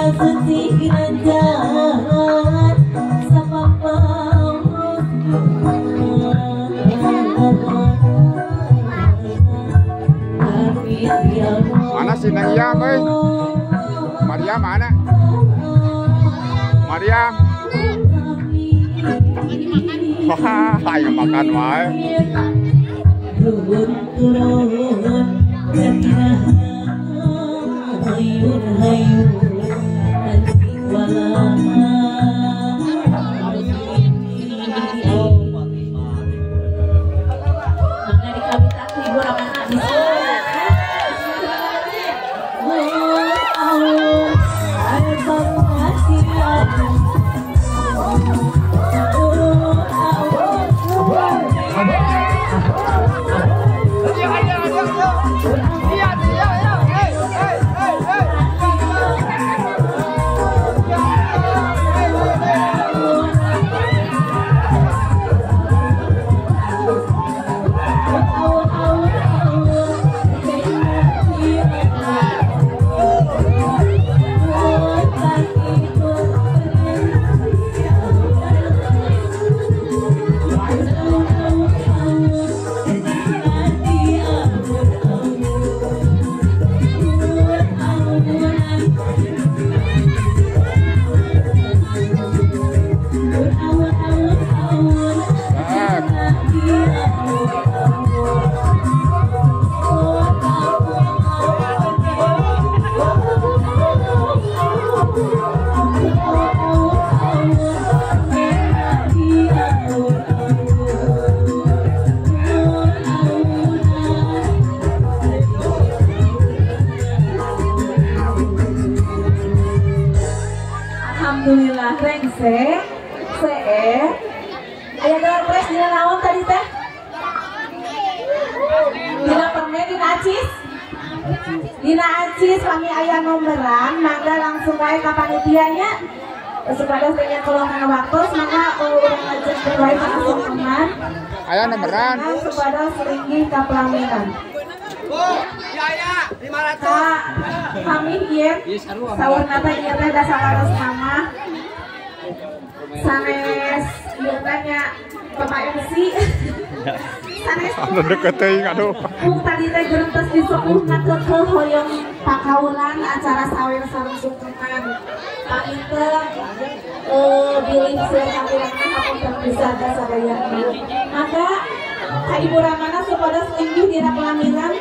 Mana si Mariam, Mariam mana? Mariam. Wah, ayo makan wae. Alhamdulillah reng se aya door press dina naon tadi teh? Dina perme dina acis? Dina acis kami aya nomeran, mangga langsung wae ka panitianya. Supaya tanya tolong kana waktu, maka urang ngajak wae ka teman. Aya nomeran. Supaya seringgi ka pelaminan. Bu, ya 500. Kami ieu saurna teh ieu teh dasar laras mama. Sanes ieu tanya Bapak MC. Sanes Anu deket teuing aduh. Tadi teh gerentos disepuhna ke hoyong pakaulan acara sawer sareng sungkeman. Kami teh bilih seueur kapirangan hapunten bisa sadayana. Maka ka Ibu Ramana supaya selinggih dina pelaminan